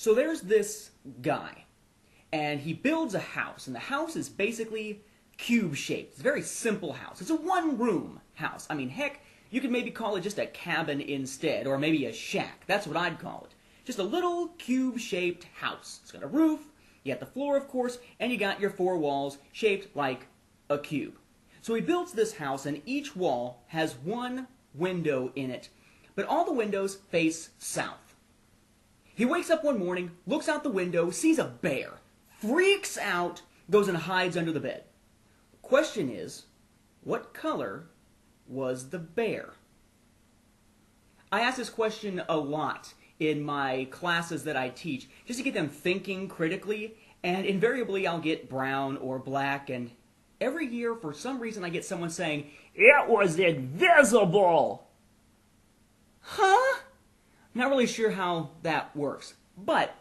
So there's this guy, and he builds a house, and the house is basically cube-shaped. It's a very simple house. It's a one-room house. I mean, heck, you could maybe call it just a cabin instead, or maybe a shack. That's what I'd call it. Just a little cube-shaped house. It's got a roof, you got the floor, of course, and you got your four walls shaped like a cube. So he builds this house, and each wall has one window in it, but all the windows face south. He wakes up one morning, looks out the window, sees a bear, freaks out, goes and hides under the bed. Question is, what color was the bear? I ask this question a lot in my classes that I teach, just to get them thinking critically, and invariably I'll get brown or black, and every year for some reason I get someone saying, "It was invisible!" Huh? Not really sure how that works, but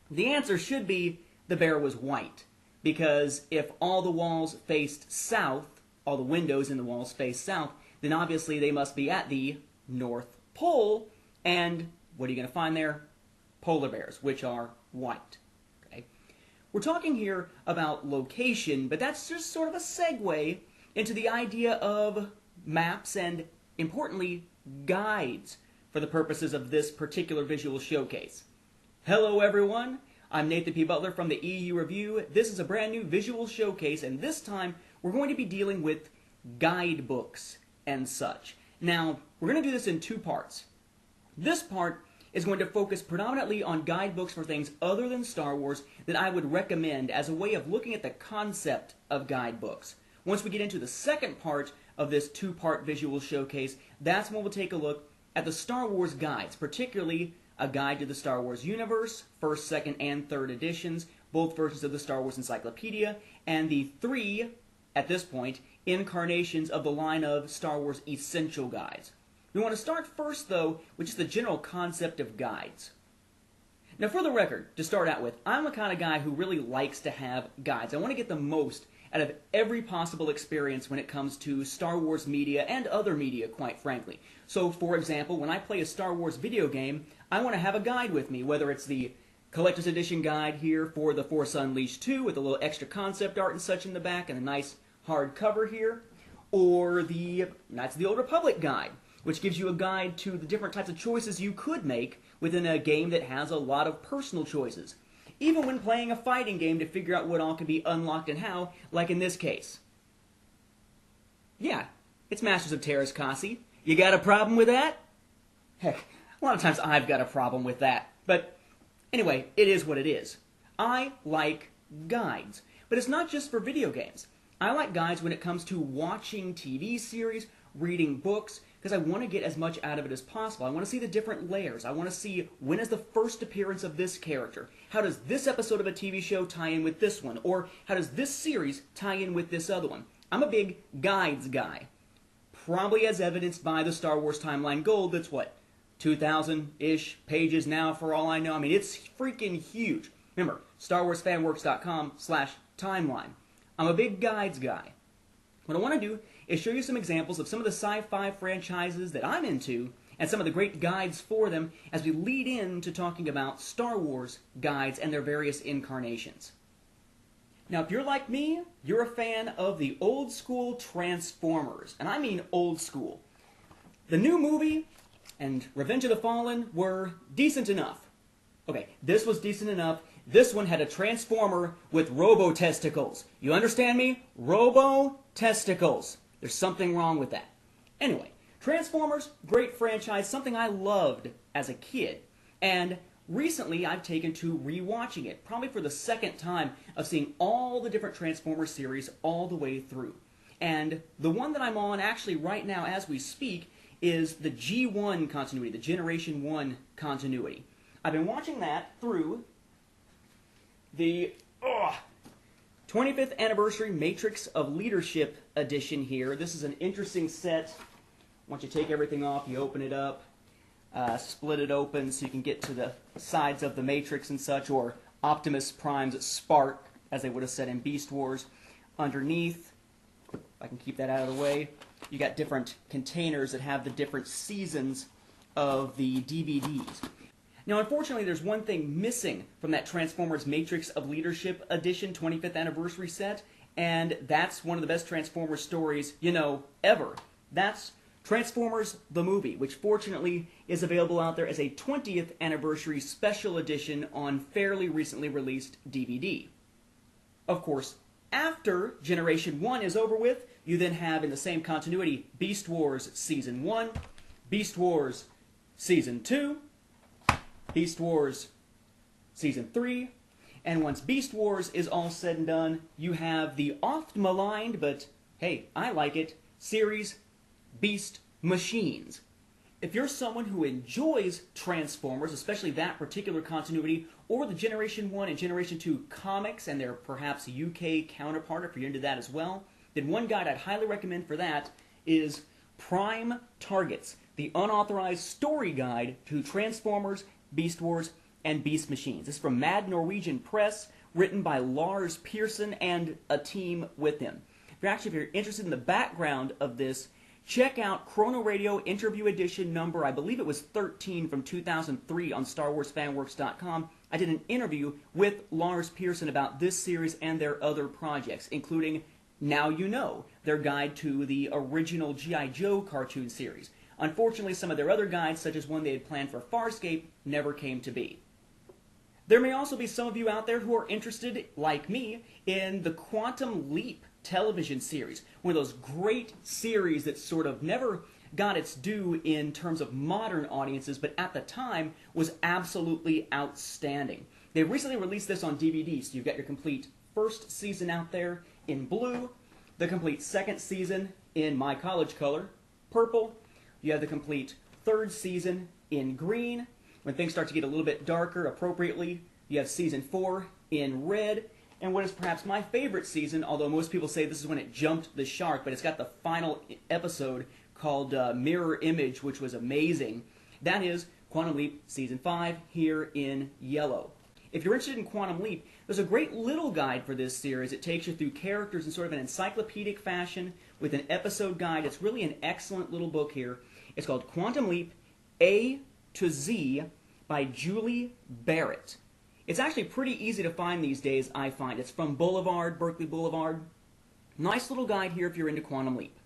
the answer should be the bear was white, because if all the walls faced south, all the windows in the walls face south, then obviously they must be at the North Pole, and what are you going to find there? Polar bears, which are white. Okay? We're talking here about location, but that's just sort of a segue into the idea of maps and, importantly, guides for the purposes of this particular visual showcase. Hello everyone, I'm Nathan P. Butler from the EU Review. This is a brand new visual showcase, and this time we're going to be dealing with guidebooks and such. Now, we're going to do this in two parts. This part is going to focus predominantly on guidebooks for things other than Star Wars that I would recommend as a way of looking at the concept of guidebooks. Once we get into the second part of this two-part visual showcase, that's when we'll take a look at the Star Wars guides, particularly a guide to the Star Wars universe, first, second, and third editions, both versions of the Star Wars Encyclopedia, and the three, at this point, incarnations of the line of Star Wars Essential Guides. We want to start first, though, with just the general concept of guides. Now, for the record, to start out with, I'm the kind of guy who really likes to have guides. I want to get the most out of every possible experience when it comes to Star Wars media and other media, quite frankly. So, for example, when I play a Star Wars video game, I want to have a guide with me, whether it's the Collector's Edition guide here for The Force Unleashed 2 with a little extra concept art and such in the back and a nice hard cover here, or the Knights of the Old Republic guide, which gives you a guide to the different types of choices you could make within a game that has a lot of personal choices. Even when playing a fighting game to figure out what all can be unlocked and how, like in this case. Yeah, it's Masters of Teräs Käsi. You got a problem with that? Heck, a lot of times I've got a problem with that. But anyway, it is what it is. I like guides. But it's not just for video games. I like guides when it comes to watching TV series, reading books, because I want to get as much out of it as possible. I want to see the different layers. I want to see when is the first appearance of this character. How does this episode of a TV show tie in with this one? Or how does this series tie in with this other one? I'm a big guides guy. Probably as evidenced by the Star Wars Timeline Gold that's what, 2,000-ish pages now for all I know. I mean, it's freaking huge. Remember, StarWarsFanWorks.com/timeline. I'm a big guides guy. What I want to do is show you some examples of some of the sci-fi franchises that I'm into and some of the great guides for them as we lead into talking about Star Wars guides and their various incarnations. Now, if you're like me, you're a fan of the old school Transformers, and I mean old school. The new movie and Revenge of the Fallen were decent enough. Okay, this was decent enough. This one had a Transformer with robo-testicles. You understand me? Robo-testicles. There's something wrong with that. Anyway, Transformers, great franchise, something I loved as a kid. And recently I've taken to rewatching it, probably for the second time of seeing all the different Transformers series all the way through. And the one that I'm on actually right now as we speak is the G1 continuity, the Generation 1 continuity. I've been watching that through the 25th Anniversary Matrix of Leadership edition here. This is an interesting set. Once you take everything off, you open it up, split it open so you can get to the sides of the Matrix and such, or Optimus Prime's spark, as they would have said in Beast Wars. Underneath, if I can keep that out of the way, you got different containers that have the different seasons of the DVDs. Now, unfortunately, there's one thing missing from that Transformers Matrix of Leadership Edition 25th Anniversary set, and that's one of the best Transformers stories, ever. That's Transformers the Movie, which fortunately is available out there as a 20th Anniversary Special Edition on fairly recently released DVD. Of course, after Generation 1 is over with, you then have in the same continuity Beast Wars Season 1, Beast Wars Season 2, Beast Wars Season 3, and once Beast Wars is all said and done, you have the oft-maligned, but hey, I like it, series Beast Machines. If you're someone who enjoys Transformers, especially that particular continuity, or the Generation 1 and Generation 2 comics and their perhaps UK counterpart, if you're into that as well, then one guide I'd highly recommend for that is Prime Targets, the unauthorized story guide to Transformers, Beast Wars, and Beast Machines. This is from Mad Norwegian Press, written by Lars Pearson and a team with him. If you're interested in the background of this, check out Chrono Radio Interview Edition number, I believe it was 13 from 2003 on StarWarsFanWorks.com. I did an interview with Lars Pearson about this series and their other projects, including Now You Know, their guide to the original G.I. Joe cartoon series. Unfortunately, some of their other guides, such as one they had planned for Farscape, never came to be. There may also be some of you out there who are interested, like me, in the Quantum Leap television series. One of those great series that sort of never got its due in terms of modern audiences, but at the time was absolutely outstanding. They recently released this on DVD, so you've got your complete first season out there in blue, the complete second season in my college color, purple, you have the complete third season in green. When things start to get a little bit darker appropriately, you have season 4 in red, and what is perhaps my favorite season, although most people say this is when it jumped the shark, but it's got the final episode called Mirror Image, which was amazing. That is Quantum Leap Season 5 here in yellow. If you're interested in Quantum Leap, there's a great little guide for this series. It takes you through characters in sort of an encyclopedic fashion with an episode guide. It's really an excellent little book here. It's called Quantum Leap A to Z by Julie Barrett. It's actually pretty easy to find these days, I find. It's from Boulevard, Berkeley Boulevard. Nice little guide here if you're into Quantum Leap.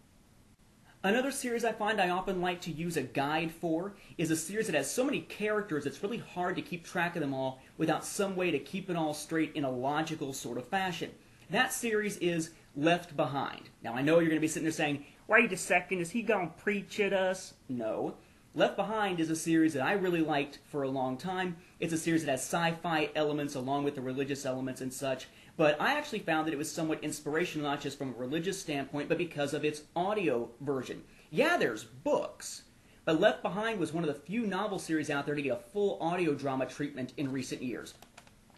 Another series I find I often like to use a guide for is a series that has so many characters it's really hard to keep track of them all without some way to keep it all straight in a logical sort of fashion. That series is Left Behind. Now I know you're going to be sitting there saying, wait a second, is he going to preach at us? No. Left Behind is a series that I really liked for a long time. It's a series that has sci-fi elements along with the religious elements and such, but I actually found that it was somewhat inspirational, not just from a religious standpoint, but because of its audio version. Yeah, there's books, but Left Behind was one of the few novel series out there to get a full audio drama treatment in recent years.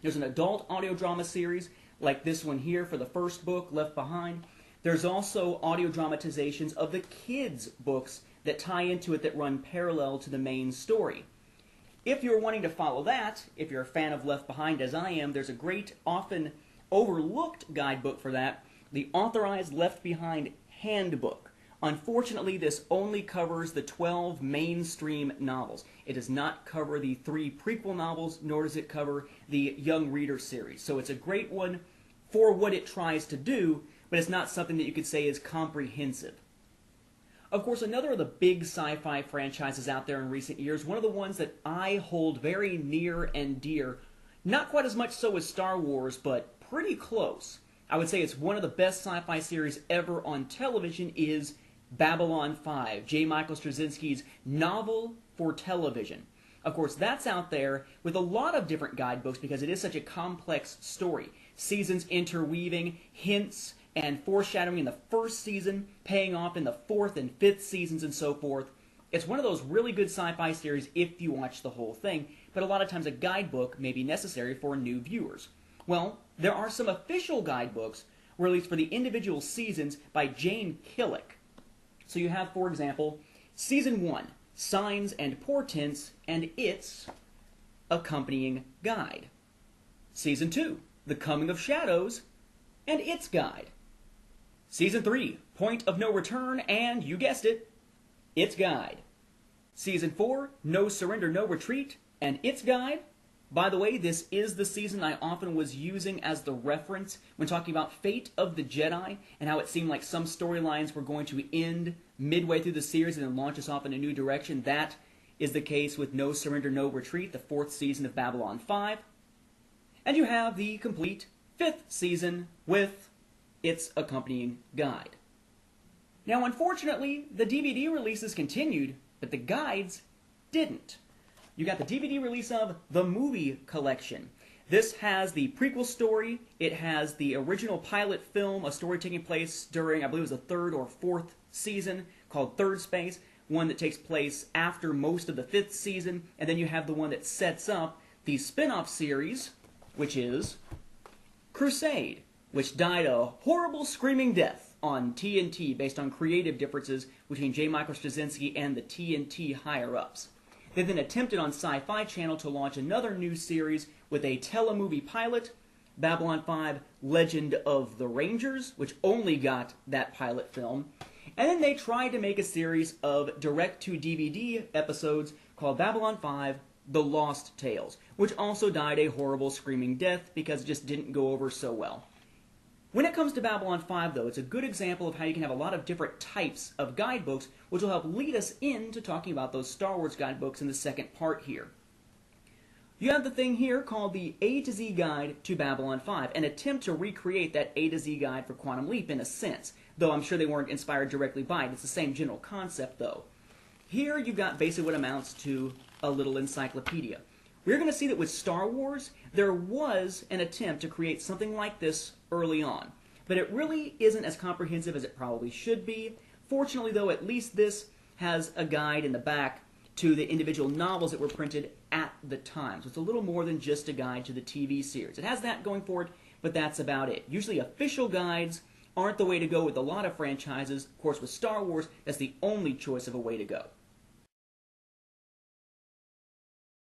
There's an adult audio drama series, like this one here for the first book, Left Behind. There's also audio dramatizations of the kids' books that tie into it that run parallel to the main story. If you're wanting to follow that, if you're a fan of Left Behind as I am, there's a great, often overlooked guidebook for that, the Authorized Left Behind Handbook. Unfortunately, this only covers the 12 mainstream novels. It does not cover the 3 prequel novels, nor does it cover the Young Reader series. So it's a great one for what it tries to do, but it's not something that you could say is comprehensive. Of course, another of the big sci-fi franchises out there in recent years, one of the ones that I hold very near and dear, not quite as much so as Star Wars, but pretty close. I would say it's one of the best sci-fi series ever on television is Babylon 5, J. Michael Straczynski's novel for television. Of course, that's out there with a lot of different guidebooks because it is such a complex story. Seasons interweaving, hints, and foreshadowing in the first season, paying off in the 4th and 5th seasons and so forth. It's one of those really good sci-fi series if you watch the whole thing, but a lot of times a guidebook may be necessary for new viewers. Well, there are some official guidebooks released for the individual seasons by Jane Killick. So you have, for example, Season 1, Signs and Portents, and its accompanying guide. Season 2, The Coming of Shadows, and its guide. Season 3, Point of No Return, and, you guessed it, its guide. Season 4, No Surrender, No Retreat, And its guide, by the way, this is the season I often was using as the reference when talking about Fate of the Jedi and how it seemed like some storylines were going to end midway through the series and then launch us off in a new direction. That is the case with No Surrender, No Retreat, the 4th season of Babylon 5. And you have the complete 5th season with its accompanying guide. Now, unfortunately, the DVD releases continued, but the guides didn't. You got the DVD release of The Movie Collection. This has the prequel story. It has the original pilot film, a story taking place during, I believe it was the 3rd or 4th season, called Third Space, one that takes place after most of the 5th season, and then you have the one that sets up the spin-off series, which is Crusade, which died a horrible screaming death on TNT based on creative differences between J. Michael Straczynski and the TNT higher-ups. They then attempted on Sci-Fi Channel to launch another new series with a telemovie pilot, Babylon 5 Legend of the Rangers, which only got that pilot film. And then they tried to make a series of direct-to-DVD episodes called Babylon 5 The Lost Tales, which also died a horrible screaming death because it just didn't go over so well. When it comes to Babylon 5, though, it's a good example of how you can have a lot of different types of guidebooks, which will help lead us into talking about those Star Wars guidebooks in the second part here. You have the thing here called the A to Z Guide to Babylon 5, an attempt to recreate that A to Z guide for Quantum Leap in a sense, though I'm sure they weren't inspired directly by it. It's the same general concept, though. Here you've got basically what amounts to a little encyclopedia. We're going to see that with Star Wars, there was an attempt to create something like this early on, but it really isn't as comprehensive as it probably should be. Fortunately, though, at least this has a guide in the back to the individual novels that were printed at the time. So it's a little more than just a guide to the TV series. It has that going for it, but that's about it. Usually official guides aren't the way to go with a lot of franchises. Of course, with Star Wars, that's the only choice of a way to go.